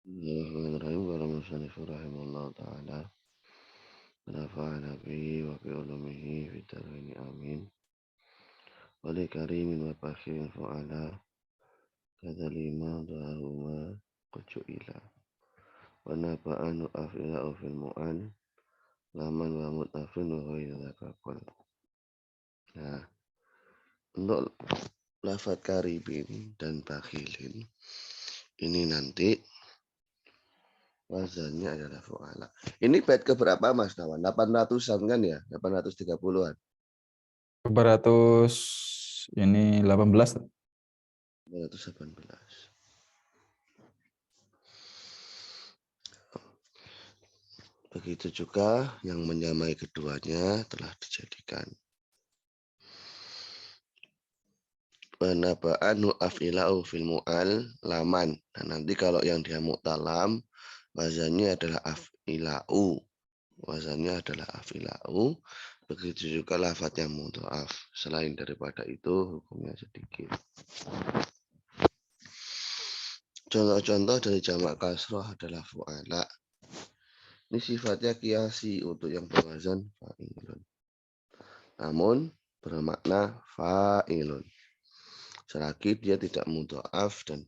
Bismillahirrahmanirrahim. Qala musannif rahimahullah ta'ala. Nafa'ana bihi wa bi ulumihi fid dharain amin. Wa li karimin wa fakhirin fu'ala kadzalima dahuma qujuila. Wa nafa'anu af'ila'u fil mu'an laman wa mutafin wa ghairu dzakakul. Nah, untuk lafaz karibin dan bakhilin ini nanti wazannya adalah fu'ala. Ini bait ke berapa Mas Nawan? 800-an kan ya? 830-an. 200 ini 18. 218. Begitu juga yang menyamai keduanya telah dijadikan. Penaba'anu af'ila'u fil mu'al laman. Nah, nanti kalau yang dia mu'talam, wazannya adalah af'ila'u. Wazannya adalah af'ila'u. Begitu juga lafaz yang mudha'af. Selain daripada itu, hukumnya sedikit. Contoh-contoh dari jamak kasroh adalah fu'ala. Ini sifatnya kiasi untuk yang berwazan fa'ilun. Namun bermakna fa'ilun. Selagi dia tidak mudha'af dan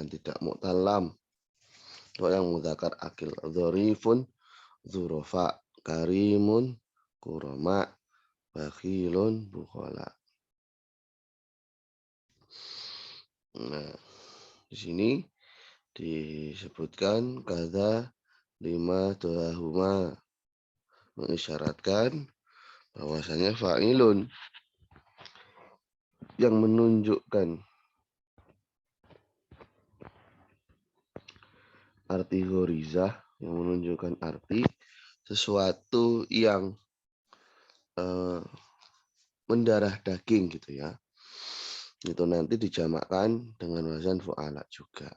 tidak mu'talam. Kalau yang mudzakkar akil dzarifun dzurafa karimun kurama bakhilun bukhala. Nah, di sini disebutkan kata lima doahuma mengisyaratkan bahwasanya fa'ilun yang menunjukkan arti ghorizah, yang menunjukkan arti sesuatu yang mendarah daging gitu ya. Itu nanti dijamakkan dengan wazan fu'ala juga.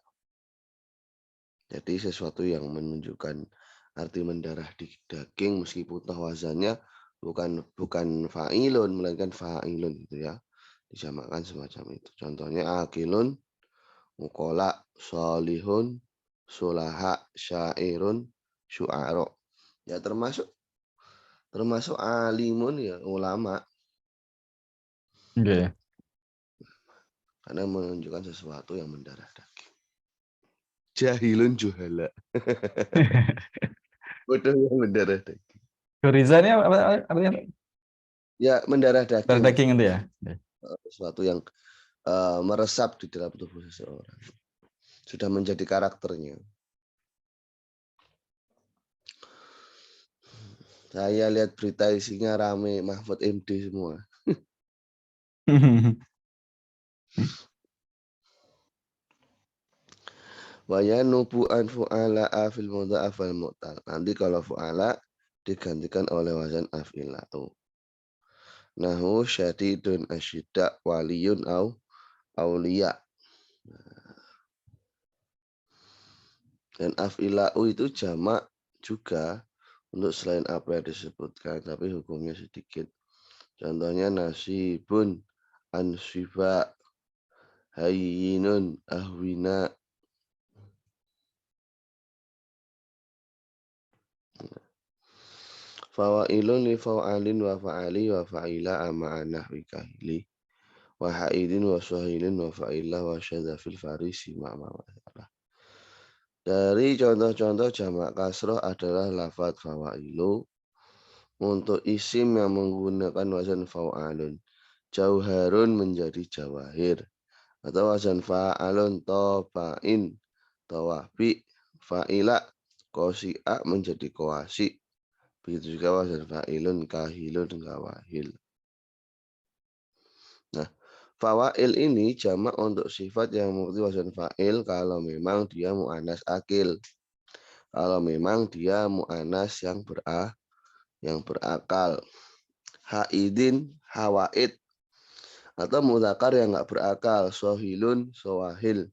Jadi sesuatu yang menunjukkan arti mendarah di daging meskipun wazannya bukan fa'ilun melainkan fa'ilun gitu ya. Dijamakkan semacam itu. Contohnya akilun, mukola, solihun, sulaha, syairun, syu'aro. Ya termasuk alimun ya ulama. Okay. Karena menunjukkan sesuatu yang mendarah daging. Jahilun juhala. Bodoh yang mendarah daging. Goriza ini artinya Ya mendarah darah daging. daging itu ya. Sesuatu yang meresap di dalam tubuh seseorang. Sudah menjadi karakternya. Saya lihat berita isinya rame Mahfud MD semua. Waya nubu'an fu'ala afil mudha'af wal mu'tal. Nanti kalau fu'ala digantikan oleh wazan af'ila'u. Nahu syadidun asyidda waliyun au auliya. Dan af'ila'u itu jamak juga untuk selain apa yang disebutkan. Tapi hukumnya sedikit. Contohnya nasibun ansiba hayyinun ahwina. Fawailun li fa'alin wa fa'ali wa fa'ila ama'anah wikahili wa ha'idin wa suhailin wa fa'ilah wa syadzafil farisi ma'amawasalah. Dari contoh-contoh jamak kasroh adalah lafadz fawailu untuk isim yang menggunakan wazan fa'alun. Jauharun menjadi jawahir. Atau wazan fa'alun tobain tawabi fa'ila kosi'a menjadi koasi. Begitu juga wazan fa'ilun kahilun kawahil. Nah, fawail ini jamak untuk sifat yang mengikuti wazan fa'il kalau memang dia mu'anas akil. Kalau memang dia mu'anas yang berakal. Haidin hawaid atau mudzakkar yang enggak berakal. Sohilun sowahil.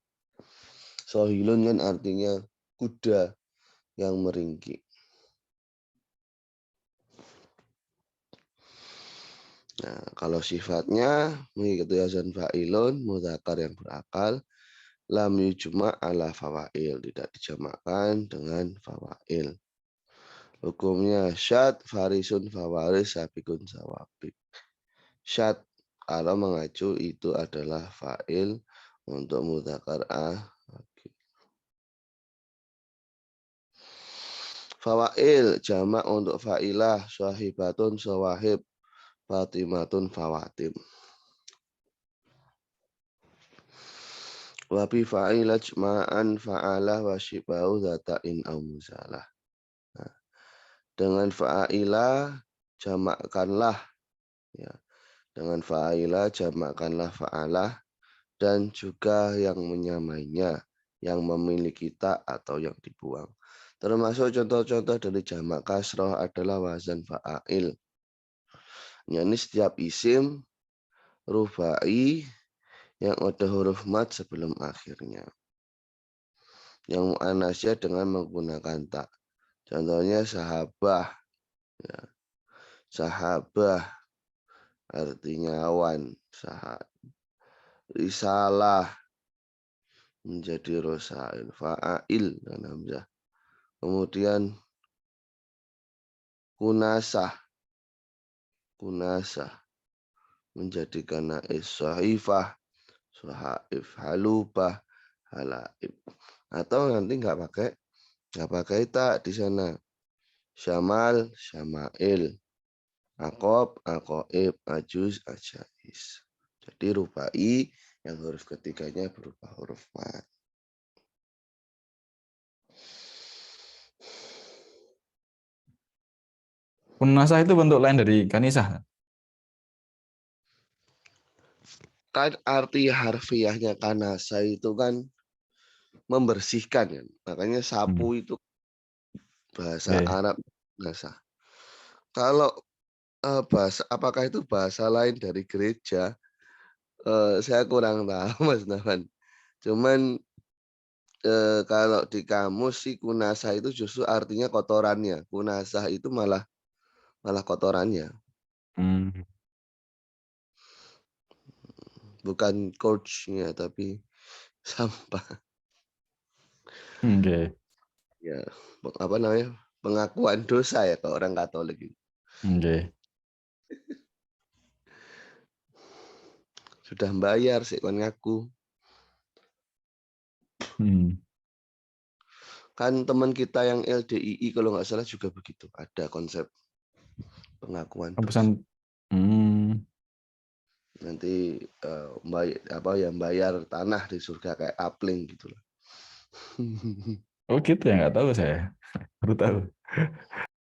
Sohilun kan artinya kuda yang meringki. Nah, kalau sifatnya mengikuti wazan fa'ilun, mudzakkar yang berakal, lam yujma' ala fawail, tidak dijamakkan dengan fawail. Hukumnya syad farisun fawaris sabikun sawabik. Syad kalau mengacu itu adalah fa'il untuk mudzakkar fawail jamak untuk fa'ilah, sahibatun sawahib, fatimatun fawatim. Wa bi fa'ilah jma'an fa'alah wa syibau zata'in au muzalah. Nah, dengan fa'ilah jamakkanlah ya. Dengan fa'ilah jamakkanlah fa'alah dan juga yang menyamainya, yang memiliki ta atau yang dibuang. Termasuk contoh-contoh dari jamak kasroh adalah wazan fa'il. Yakni setiap isim rubai yang ada huruf mat sebelum akhirnya. Yang mu'anasnya dengan menggunakan ta. Contohnya sahabah. Ya. Sahabah artinya awan. Risalah menjadi rosail. Fa'il dan hamzah. Kemudian kunasah menjadikan nais, sahifah sahaif, halubah halaib. Atau nanti nggak pakai tak di sana. Syamal syamail, akob akoib, ajuz ajais. Jadi rubai yang huruf ketiganya berupa huruf mat. Kunasah itu bentuk lain dari kanisah. Kan arti harfiahnya kanasa itu kan membersihkan kan. Makanya sapu itu bahasa Oke. Arab nasa. Kalau bahasa apakah itu bahasa lain dari gereja? Saya kurang tahu Mas Nawan. Cuman kalau di kamus sih kunasah itu justru artinya kotorannya. Kunasah itu malah kotorannya, Hmm. bukan coachnya tapi sampah. Oke. Ya, apa namanya? Pengakuan dosa ya kalau orang Katolik itu. Oke. Sudah bayar sih kon ngaku. Kan teman kita yang LDII kalau nggak salah juga begitu. Ada konsep pengakuan dosa. Pesan. Hmm. Nanti bayar tanah di surga kayak kapling gitu loh. Oh gitu ya, nggak tahu saya. Baru tahu.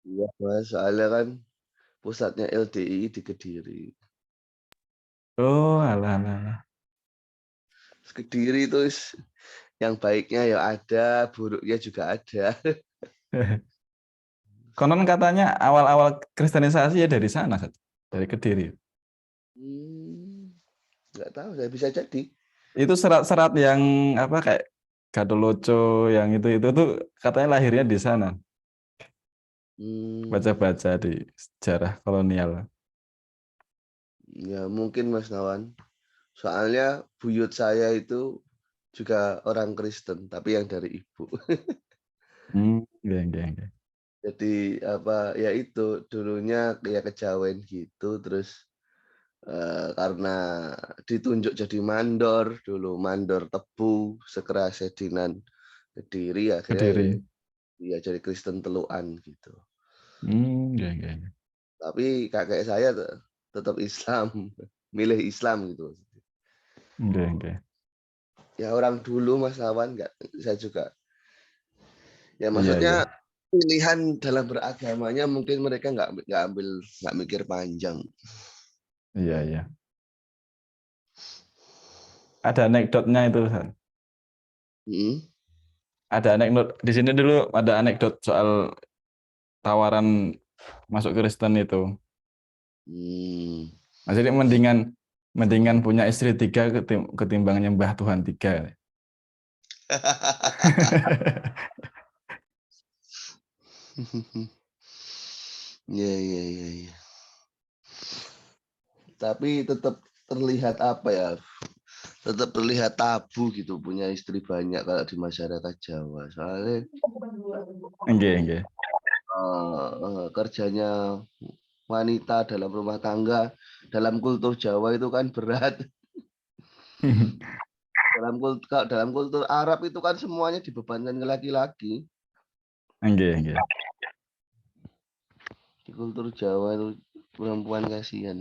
Iya, Mas, soalnya kan pusatnya LDII di Kediri. Oh, alah, alah. Kediri itu yang baiknya ya ada, buruknya juga ada. Konon katanya awal-awal kristenisasi ya dari sana, Sat. Dari Kediri. Nggak tahu, saya bisa jadi. Itu serat-serat yang apa kayak Gadoloco yang itu tuh katanya lahirnya di sana. Hmm, Baca-baca di sejarah kolonial. ya mungkin Mas Nawan. Soalnya buyut saya itu juga orang Kristen, tapi yang dari ibu. Geng. Jadi apa ya itu dulunya ya kejawen gitu, terus karena ditunjuk jadi mandor dulu, mandor tebu sekeras sedinan Kediri, akhirnya Kediri. ya jadi Kristen teluan gitu. Geng. Tapi kakek saya tetap Islam, milih Islam gitu. Geng. Ya orang dulu Mas Lawan nggak, saya juga. Ya Iya, maksudnya iya. pilihan dalam beragamanya mungkin mereka nggak mikir panjang. Iya, iya. Ada anekdotnya itu, Sat. Hmm. Ada anekdot di sini dulu, ada anekdot soal tawaran masuk Kristen itu. Hmm. Maksudnya mendingan punya istri tiga ketimbang nyembah Tuhan tiga. Tapi tetap terlihat apa ya? tetap terlihat tabu gitu punya istri banyak kalau di masyarakat Jawa. Soalnya Nggih. kerjanya wanita dalam rumah tangga dalam kultur Jawa itu kan berat. Dalam kultur Arab itu kan semuanya dibebankan ke laki-laki. Nggih. Di kultur Jawa itu perempuan kasihan.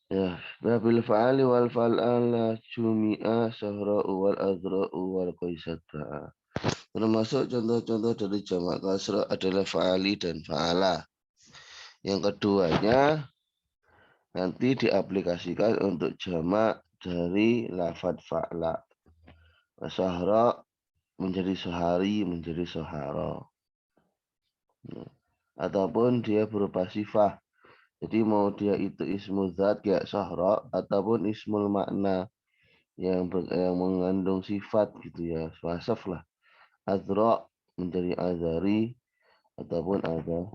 Ya, babil fa'ali wal fal'ala jumi'a sahra'u wal adra'u wal qaisata. Termasuk contoh-contoh dari jamak kasrah adalah fa'ali dan fa'ala. Yang keduanya nanti diaplikasikan untuk jamak dari lafad fa'la. Sahra menjadi sehari, menjadi sahara. Ataupun dia berupa sifat. Jadi mau dia itu ismul zat kayak sahra ataupun ismul makna yang mengandung sifat gitu ya. Wasaf lah. Azra menjadi azari ataupun ada.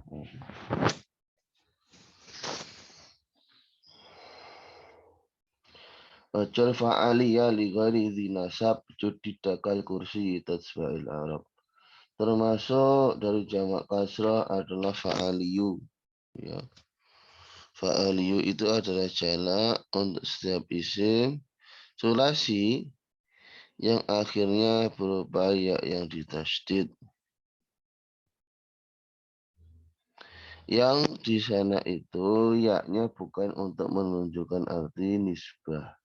Wajal fa'aliyah li ghairi dhi nasab judidakal kursi tatsba'il Arab. Termasuk dari jamak kasrah adalah fa'aliyu. Ya. Fa'aliyu itu adalah jamak untuk setiap isim sulasi yang akhirnya berupa ya yang ditasydid. Yang di sana itu yaknya bukan untuk menunjukkan arti nisbah.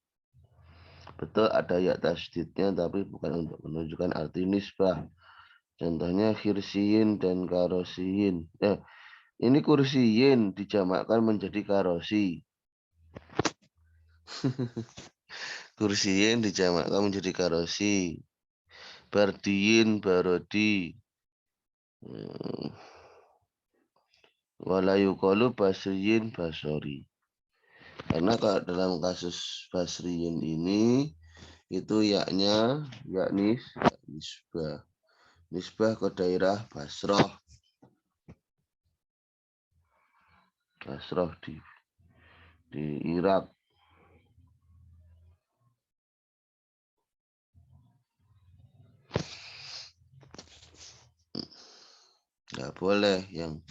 Betul ada ya tasydidnya tapi bukan untuk menunjukkan arti nisbah. Contohnya khirsiyin dan karosiyin. Ini kursiyin dijamakkan menjadi karosi. Kursiyin dijamakkan menjadi karosi. Bardiyin barodi. Walayuqalu basriyin basori. Karena kalau dalam kasus basriyin ini itu yaknya yakni nisbah. Nisbah ke daerah Basrah. Basrah di Irak. Nggak boleh yang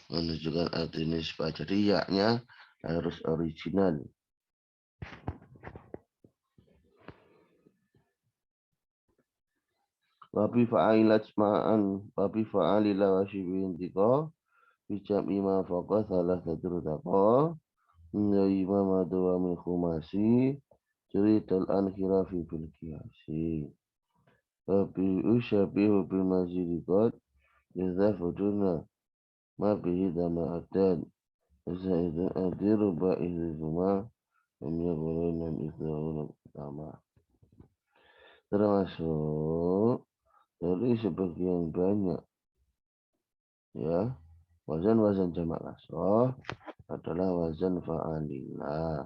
menunjukkan arti nisbah. Jadi yaknya harus original. Wabi fa'ilat ma'an wabi fa'alila wa syibhin tika bijam ima faqah salah satu rutaqah menjadi mamadu wa min khumasi cerital ankhira fi bil kiasi wabi usyabihu bil mazirikat jazafuduna ma bihi dama adad Zaidun adiru ba'ihi zuma Memyakulinan isda'ulun pertama. Termasuk dari sebagian banyak ya wazan-wazan jamak kasroh adalah wazan fa'alillah.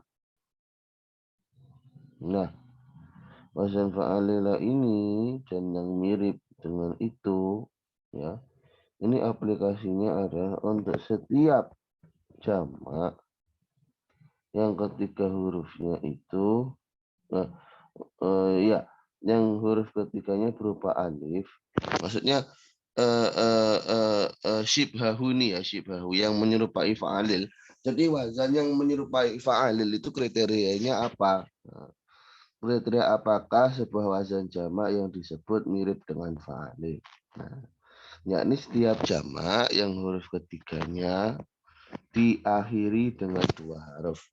Nah, wazan fa'alillah ini dan yang mirip dengan itu ya, ini aplikasinya adalah untuk setiap jamak yang ketiga hurufnya itu ya yang huruf ketiganya berupa alif. Maksudnya syibhahu nih ya, syibhahu yang menyerupai fa'alil. Jadi wazan yang menyerupai fa'alil itu kriterianya apa? Kriteria apakah sebuah wazan jamak yang disebut mirip dengan fa'alil? Nah, yakni setiap jamak yang huruf ketiganya diakhiri dengan dua huruf.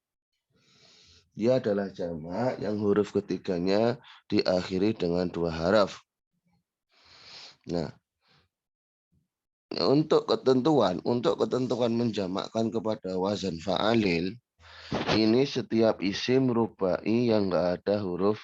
Dia adalah jamak yang huruf ketiganya diakhiri dengan dua huruf. Nah, untuk ketentuan menjamakkan kepada wazan fa'alil, ini setiap isim rubai yang enggak ada huruf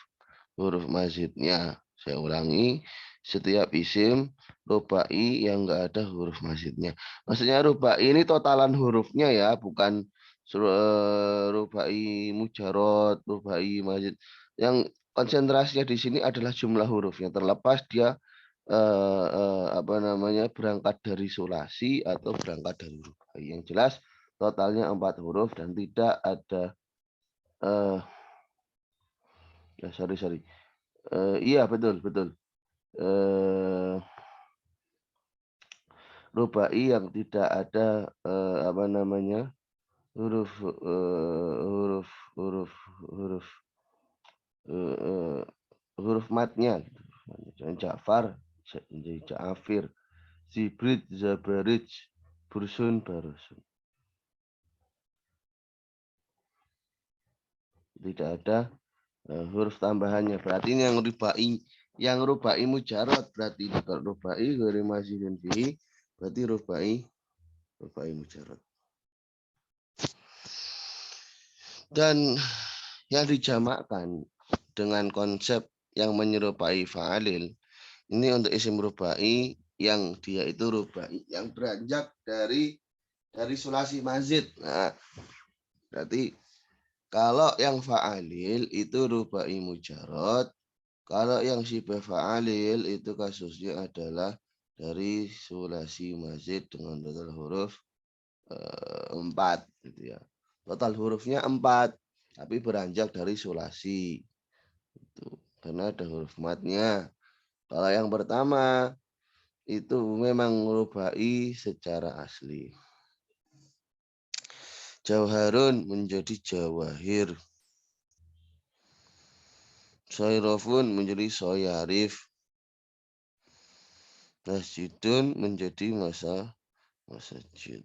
mazidnya. Saya ulangi, setiap isim rubai yang enggak ada huruf mazidnya. Maksudnya rubai ini totalan hurufnya ya, bukan rubai mujarot, rubai mazid. Yang konsentrasinya di sini adalah jumlah hurufnya, terlepas dia berangkat dari sulasi atau berangkat dari rubai. Yang jelas totalnya 4 huruf dan tidak ada sorry. Iya betul. Rubai yang tidak ada huruf huruf matnya. Ja'far, Ja'afir, Zibrid, Zabarij, Bursun, Barusun. Tidak ada huruf tambahannya. Berarti ini yang rubai mujarad. Berarti kalau rubai ghairi mazidin fihi, berarti rubai mujarad. Dan yang dijamakkan dengan konsep yang menyerupai fa'alil, ini untuk isim rubai yang dia itu rubai yang beranjak dari sulasi mazid. Nah, berarti kalau yang fa'alil itu rubai mujarad, kalau yang syibah fa'alil itu kasusnya adalah dari sulasi mazid dengan total huruf 4 gitu ya. Total hurufnya 4, tapi beranjak dari sulasi. Itu karena ada huruf matnya. Kalau yang pertama itu memang rubai secara asli. Jauharun menjadi jawahir. Soirofun menjadi soyarif. Masjidun menjadi masjid.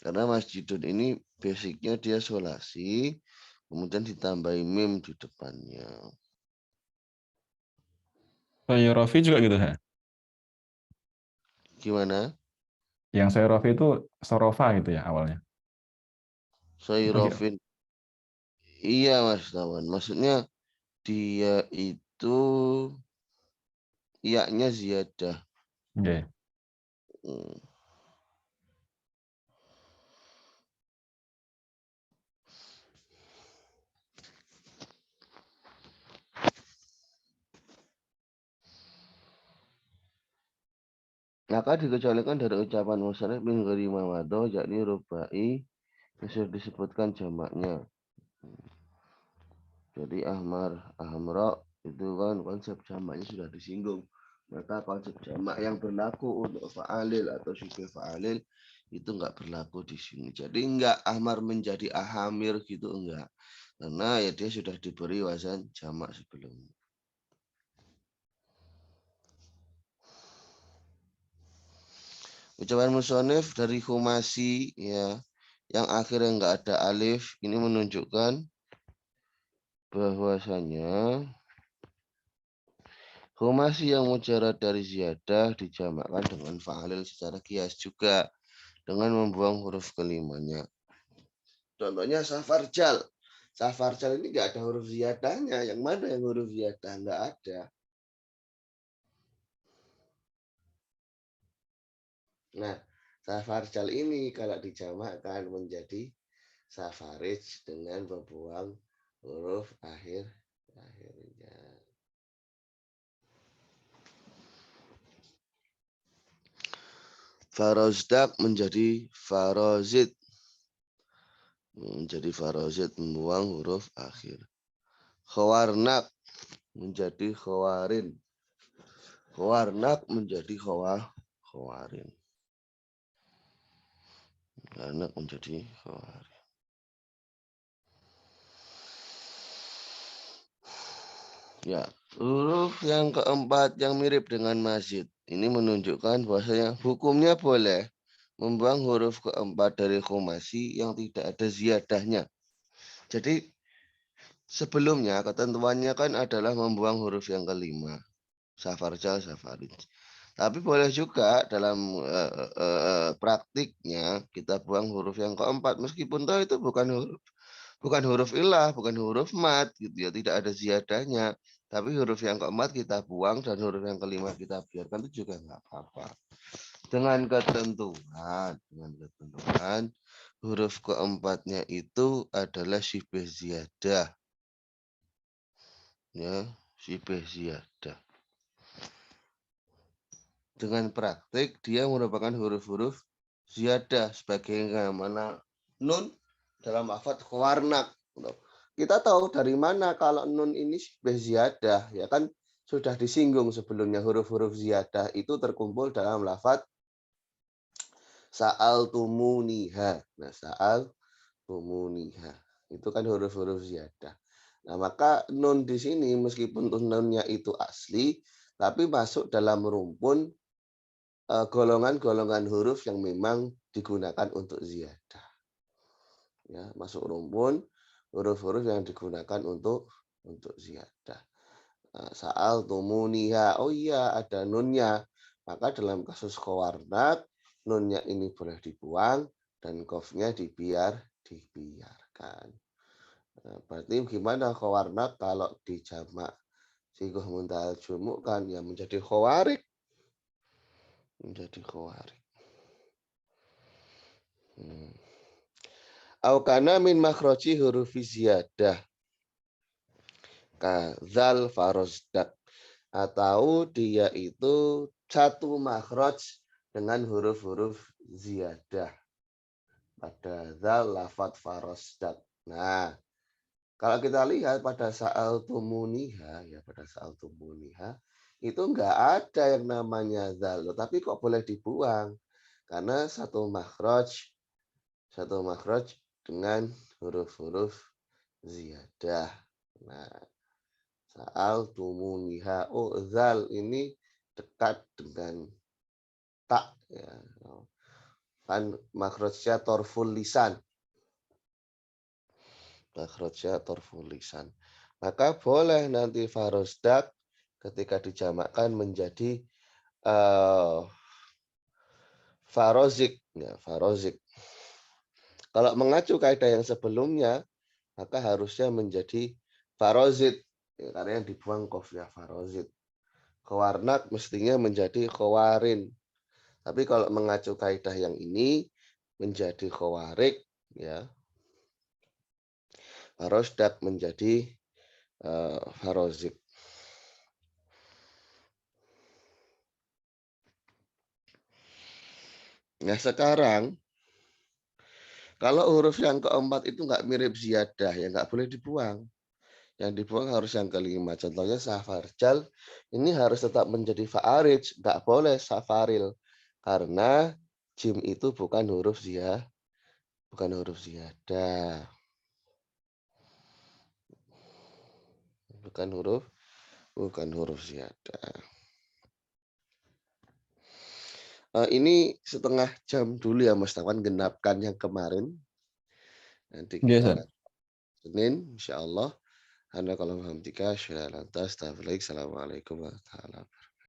Karena masjidun ini basicnya dia solasi, kemudian ditambahi mim di depannya. Soyrofi juga gitu ya? Gimana? Yang Soyrofi itu sorofa gitu ya awalnya? Soirofin. Iya Mas Tawan. Maksudnya dia itu iaknya ziyadah. Okay. Maka dikecualikan dari ucapan musannif min ghairi mawado, yakni rubai yang sudah disebutkan jamaknya. Jadi ahmra itu kan konsep jamaknya sudah disinggung. Maka konsep jamak yang berlaku untuk fa'alil atau syibih fa'alil itu enggak berlaku di sini. Jadi enggak ahmar menjadi ahamir gitu enggak. Karena ya dia sudah diberi wazan jamak sebelumnya. Ucapan musonif dari khumasi ya, yang akhirnya enggak ada alif, ini menunjukkan bahwasanya khumasi yang mujarad dari ziyadah dijamakkan dengan fa'alil secara kias juga dengan membuang huruf kelimanya. Contohnya safarjal. Safarjal ini enggak ada huruf ziyadahnya. Yang mana yang huruf ziyadah? Enggak ada. Nah, safarjal ini kalau dijamakkan menjadi safarij dengan membuang huruf akhirnya. Farozdak menjadi farozid. Menjadi farozid membuang huruf akhir. Khawarnak menjadi khawarin. Khawarnak menjadi khawarin. Khawarnak menjadi khawarin. Ya, huruf yang keempat yang mirip dengan mazid. Ini menunjukkan bahwasanya hukumnya boleh membuang huruf keempat dari khumasi yang tidak ada ziyadahnya. Jadi sebelumnya ketentuannya kan adalah membuang huruf yang kelima. Safarjal, safarij. Tapi boleh juga dalam praktiknya kita buang huruf yang keempat. Meskipun toh itu bukan huruf ilah, bukan huruf mat gitu ya, tidak ada ziyadahnya. Tapi huruf yang keempat kita buang dan huruf yang kelima kita biarkan itu juga nggak apa-apa. Dengan ketentuan huruf keempatnya itu adalah syibih ziyadah. Ya, syibih ziyadah. Dengan praktik dia merupakan huruf-huruf ziyadah sebagaimana nun dalam lafaz khawarnak. Kita tahu dari mana kalau nun ini ziyadah, ya kan sudah disinggung sebelumnya huruf-huruf ziyadah itu terkumpul dalam lafaz sa'altumuniha. Nah, sa'altumuniha itu kan huruf-huruf ziyadah. Nah, maka nun di sini meskipun nunnya itu asli, tapi masuk dalam rumpun golongan-golongan huruf yang memang digunakan untuk ziyadah. Ya, masuk rumpun huruf-huruf yang digunakan untuk ziyadah. Sa'al tumuniha, oh iya ada nunnya. Maka dalam kasus khawarnak, nunnya ini boleh dibuang dan qafnya dibiarkan. Nah, berarti gimana khawarnak kalau dijamak sigoh muntal jumuk kan ya menjadi khawarik. Menjadi khawarik. Aukana min makhroji hurufi ziyadah. Kadzal farosdak. Atau dia itu satu makhraj dengan huruf-huruf ziyadah. Pada zal lafat farosdak. Nah, kalau kita lihat pada sa'altumuniha, ya pada sa'altumuniha, itu enggak ada yang namanya zal. Tapi kok boleh dibuang? Karena satu makhraj dengan huruf-huruf ziyadah. Nah, sa'altumuniha. Oh, zal ini dekat dengan tak. Ya. Kan makhrajnya torful lisan. Makhrajnya torful lisan. Maka boleh nanti farosdak ketika dijamakkan menjadi farozik. Ya, farozik. Kalau mengacu kaidah yang sebelumnya, maka harusnya menjadi farozid. Ya, karena yang dibuang qafnya farozid. Khawarnak mestinya menjadi khawarin. Tapi kalau mengacu kaidah yang ini menjadi khawarik, ya. Farosdak menjadi farozik. Nah sekarang kalau huruf yang keempat itu nggak mirip ziyadah, ya nggak boleh dibuang. Yang dibuang harus yang kelima. Contohnya safarjal, ini harus tetap menjadi fa'arij, nggak boleh safaril. Karena jim itu bukan huruf ziyadah. Bukan huruf ziyadah. Bukan huruf ziyadah. Ini setengah jam dulu ya Mas Tawan, genapkan yang kemarin. Nanti kita lanjut Senin, insya Allah. Anda kalau paham tiga, assalamualaikum warahmatullahi wabarakatuh.